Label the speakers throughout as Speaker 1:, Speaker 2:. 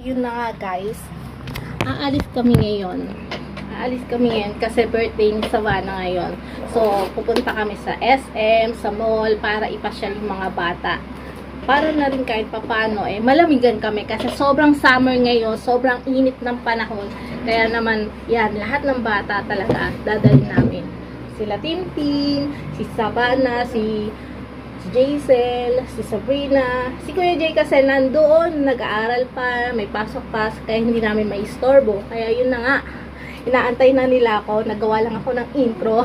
Speaker 1: Yun na nga guys, aalis kami ngayon. Kasi birthday ni Savannah ngayon. So, pupunta kami sa SM, sa mall, para ipasyal yung mga bata. Para na rin kahit papano, malamigan kami. Kasi sobrang summer ngayon, sobrang init ng panahon. Kaya naman, yan, lahat ng bata talaga, dadalhin namin. Sila Tintin, si Savannah, si Jaisel, si Sabrina, si Kuya Jay kasi nandoon, nag-aaral pa, may pasok pa, kaya hindi namin maistorbo. Kaya yun na nga, inaantay na nila ako, nagawa lang ako ng intro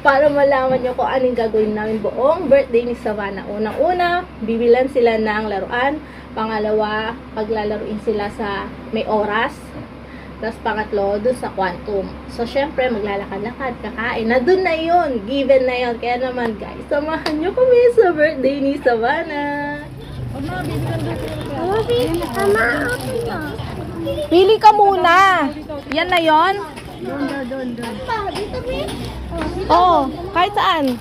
Speaker 1: para malaman nyo kung anong gagawin namin buong birthday ni Savannah. Unang-una, bibilan sila ng laruan. Pangalawa, paglalaruin sila sa may oras. Tapos pangatlo, dun sa quantum. So, syempre, maglalakad-lakad, kakain. Na dun na yun. Given na yun. Kaya naman, guys, samahan nyo kami sa birthday ni Savannah. Pili ka muna. Yan na yun?
Speaker 2: Doon.
Speaker 1: Oo, kahit saan.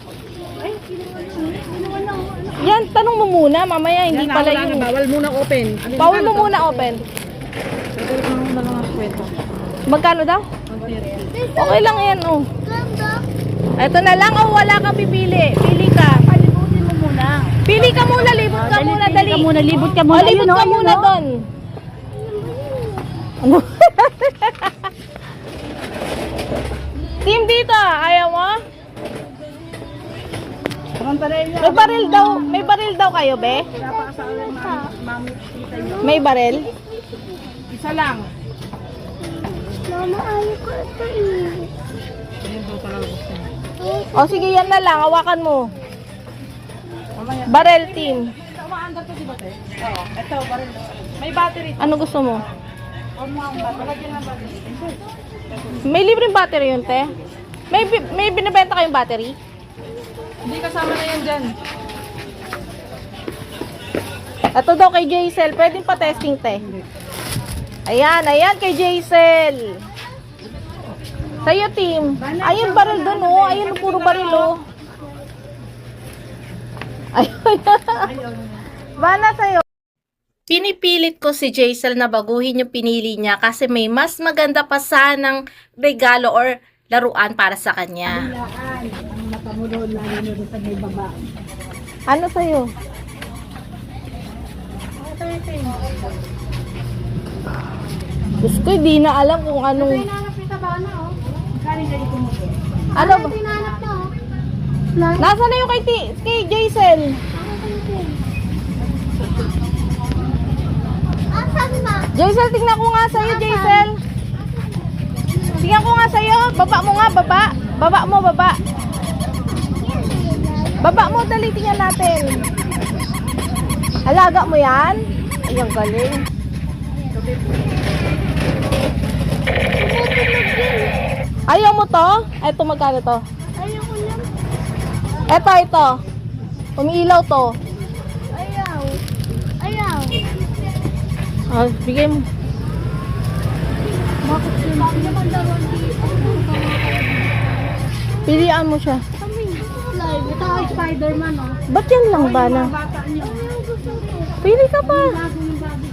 Speaker 1: Yan, tanong mo muna. Mamaya, hindi pala yun.
Speaker 2: Bawal muna open.
Speaker 1: Bawal mo muna open. Magkano daw? Okay lang yan, oh. Ito na lang, oh, wala kang pipili. Pili ka.
Speaker 2: Palibutin mo muna.
Speaker 1: Pili ka muna, libot ka muna, dali.
Speaker 2: Libot ka muna.
Speaker 1: Oh, libot ka muna doon. Ano? Team dito, ayaw mo? May baril daw kayo, be? May baril?
Speaker 2: Isa lang.
Speaker 3: Mama, ayaw ko ito
Speaker 1: O sige, yan na lang, hawakan mo. Baril, team.
Speaker 2: Umaandar to, di ba, te? Oo. Ito, baril. May battery.
Speaker 1: Ano gusto mo?
Speaker 2: Huwag mo ang battery.
Speaker 1: May libreng battery yun, te? May binibenta kayong battery?
Speaker 2: Hindi kasama na yan dyan.
Speaker 1: Ito daw kay Jaisel. Pwedeng pa testing, te. Ayan kay Jaisel. Sa'yo, team. Ayun, baril dun, oh. Ayun, puro baril, oh. Ayun. Bana sa'yo. Pinipilit ko si Jaisel na baguhin yung pinili niya kasi may mas maganda pa sanang regalo or laruan para sa kanya. Ano sa'yo? Diyos ko, di na alam kung anong... Ano ba? Nasaan na yung kay Jaisel? Jaisel, tingnan ko nga sa'yo, Jaisel. Tingnan ko nga sa'yo. Baba mo nga, baba. Baba mo, baba. Baba mo, dali, tingnan natin. Alaga mo yan? Ay, ang galing. Ayaw mo to? Ito, magkano to?
Speaker 3: Ayaw ko lang.
Speaker 1: Ito. Umiilaw to.
Speaker 3: Ayaw.
Speaker 1: Ah, bigay mo.
Speaker 3: Bakit yun? Bakit naman dawan dito?
Speaker 1: Pilian mo siya.
Speaker 3: Kami. Live. Ito ay Spider-Man, oh.
Speaker 1: Ba't yan lang ba na?
Speaker 2: Bata niyo.
Speaker 3: Ayaw gusto ko.
Speaker 1: Pili ka pa.
Speaker 3: Bago yung babi.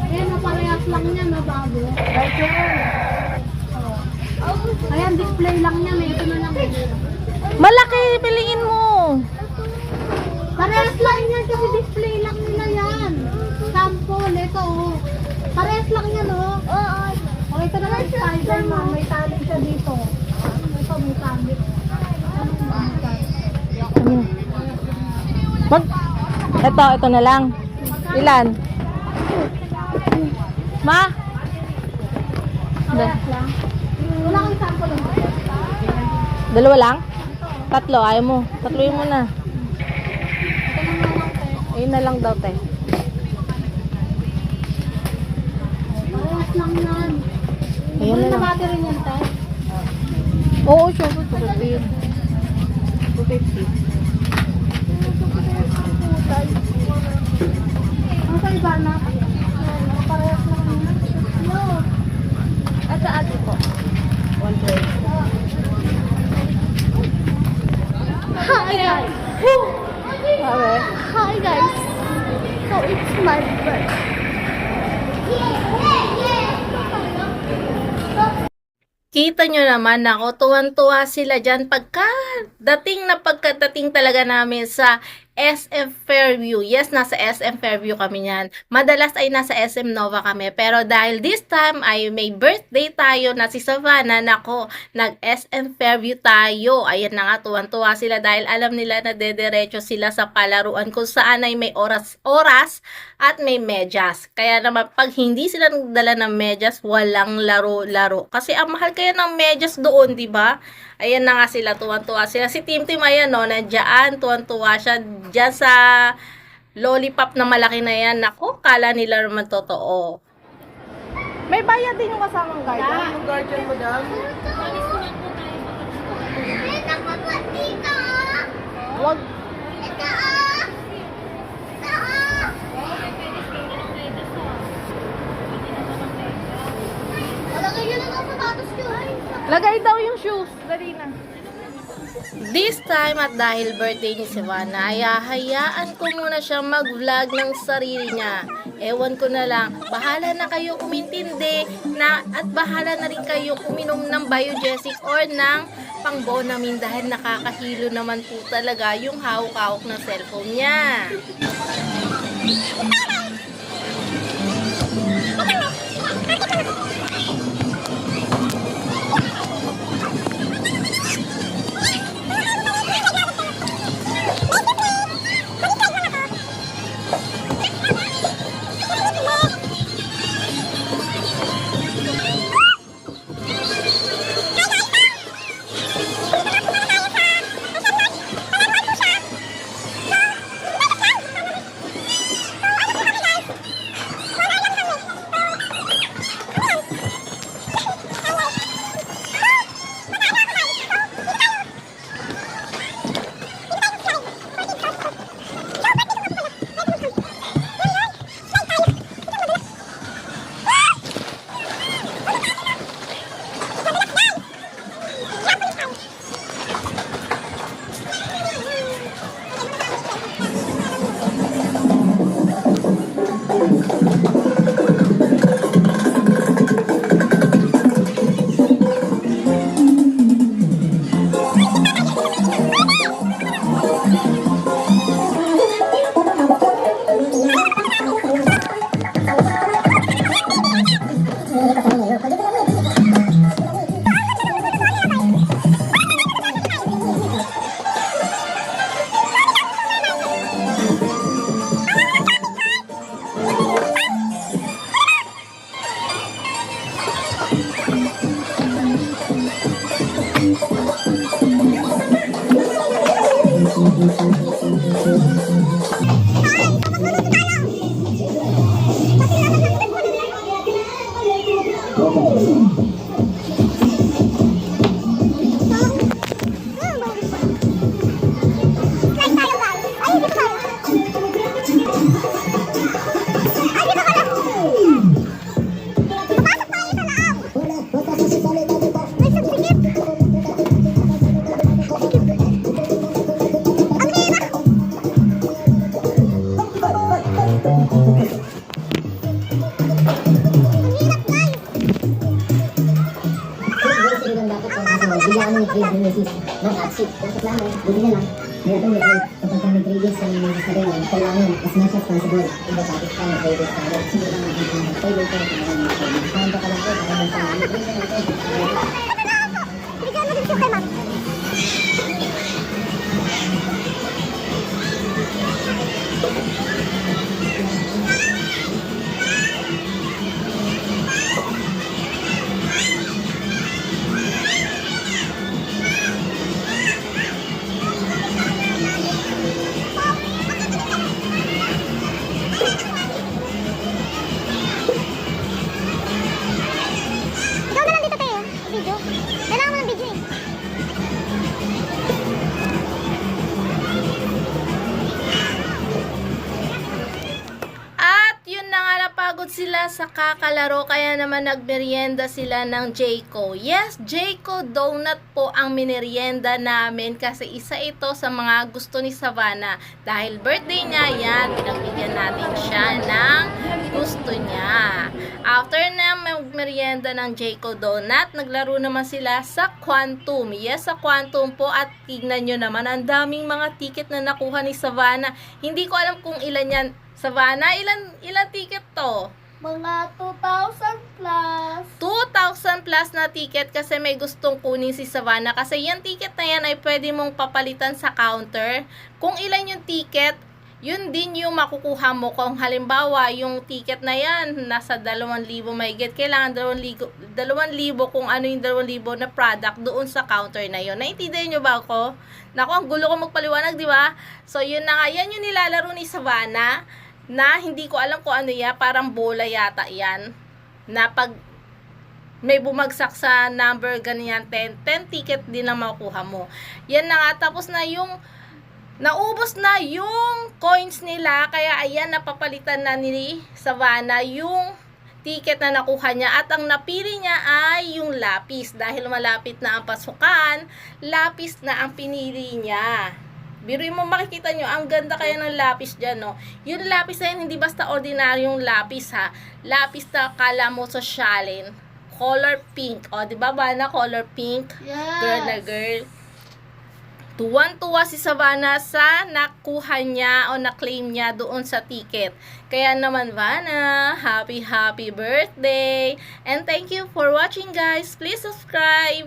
Speaker 3: Ayan, parehas lang niya na bago. Ayan, display lang niya. Ito na lang.
Speaker 1: Malaki, piliin mo.
Speaker 3: Parehas lang yan kasi display lang nila yan. Sample, ito oh. Parehas lang yan oh. Oo. O ito na lang Spider-Man. May tali siya dito. Ito may tali.
Speaker 1: Ito na lang. Ilan? Ma?
Speaker 3: Parehas lang. Wala kang sample lang.
Speaker 1: Dalawa lang? Tatlo, ayaw mo. Tatloin mo na. Ayun na lang daw, te.
Speaker 3: Parehas lang yan.
Speaker 1: Ayun na
Speaker 3: Wala na
Speaker 1: lang.
Speaker 3: battery niyan tayo.
Speaker 1: Oo, syempre. 250. 250.
Speaker 3: Ang sa iba na. Parehas lang yan. No.
Speaker 1: At sa ate ko. 120.
Speaker 3: Hi guys. guys. So it's my birthday.
Speaker 1: Kita nyo naman ako, tuwan-tuwa sila dyan pagkadating talaga namin sa SM Fairview. Yes, nasa SM Fairview kami niyan. Madalas ay nasa SM Nova kami. Pero dahil this time ay may birthday tayo na si Savannah, nako, nag-SM Fairview tayo. Ayan na nga, tuwan-tuwa sila dahil alam nila na dederecho sila sa palaruan kung saan ay may oras at may medyas. Kaya naman, pag hindi sila nagdala ng medyas, walang laro-laro. Kasi ang mahal kaya ng medyas doon, di ba? Ayan na nga sila, tuwan-tuwa sila. Si Tim Tim, ayan no, nandiyan, tuwan-tuwa siya dyan sa lollipop na malaki na yan. Naku, kala nila naman totoo.
Speaker 2: May bayad din yung kasamang guardian. Yung guardian mo dam. Wag. Lagay daw yung shoes. Dali na.
Speaker 1: This time at dahil birthday ni Savannah, ay hayaan ko muna siya mag-vlog ng sarili niya. Ewan ko na lang, bahala na kayo umintindi na at bahala na rin kayo uminom ng Biogesic or ng pang-Bonamine dahil nakakahilo naman po talaga yung hawak-hawak ng cellphone niya.
Speaker 4: bigyan ng grade ng misis ng aksi. Kung sa plano, buti na lang, meron kami ay kapag kami grading sa mga sarili, kailangan as much as possible, kung ba tapos ka mag-grading sa akin, siguro lang ang pwede ko na mag-grading. Kaya ka lang po, kaya lang sa mag-grading na lang po.
Speaker 3: Bigyan mo din siya kay ma'am. Ikaw na lang dito tayo, video. Kailangan mo ng video eh.
Speaker 1: sila sa kakalaro kaya naman nagmerienda sila ng Jayco. Yes, Jayco donut po ang minerienda namin kasi isa ito sa mga gusto ni Savannah. Dahil birthday niya, yan, pinagbigyan natin siya ng gusto niya. After na magmerienda ng Jayco donut, naglaro naman sila sa Quantum. Yes, sa Quantum po at tignan nyo naman, ang daming mga ticket na nakuha ni Savannah. Hindi ko alam kung ilan yan. Savannah, ilan ticket to?
Speaker 3: Mga 2,000 plus.
Speaker 1: 2,000 plus na ticket kasi may gustong kunin si Savannah. Kasi yung ticket na yan ay pwede mong papalitan sa counter. Kung ilan yung ticket, yun din yung makukuha mo. Kung halimbawa, yung ticket na yan, nasa 2,000 mahigit. Kailangan 2,000 kung ano yung 2,000 na product doon sa counter na yun. Naintindihan nyo ba ako? Naku, ang gulo ko magpaliwanag, di ba? So, yun na nga. Yan yung nilalaro ni Savannah na hindi ko alam kung ano yan. Parang bola yata yan. Na pag may bumagsak sa number ganyan, 10 ticket din ang makukuha mo. Yan na nga. Tapos na yung naubos na yung coins nila, kaya ayan, napapalitan na ni Savannah yung ticket na nakuha niya at ang napili niya ay yung lapis. Dahil malapit na ang pasukan, lapis na ang pinili niya. Biruin mo, makikita nyo, ang ganda kaya ng lapis dyan, no? Yung lapis na yun, hindi basta ordinaryong lapis, ha? Lapis na kala mo sosyalin. Color pink. O, di ba ba na color pink?
Speaker 3: Yes.
Speaker 1: Girl na girl. Tuwan-tuwa si Savannah sa nakuha niya o na-claim niya doon sa ticket. Kaya naman, Vanna, happy birthday! And thank you for watching, guys. Please subscribe!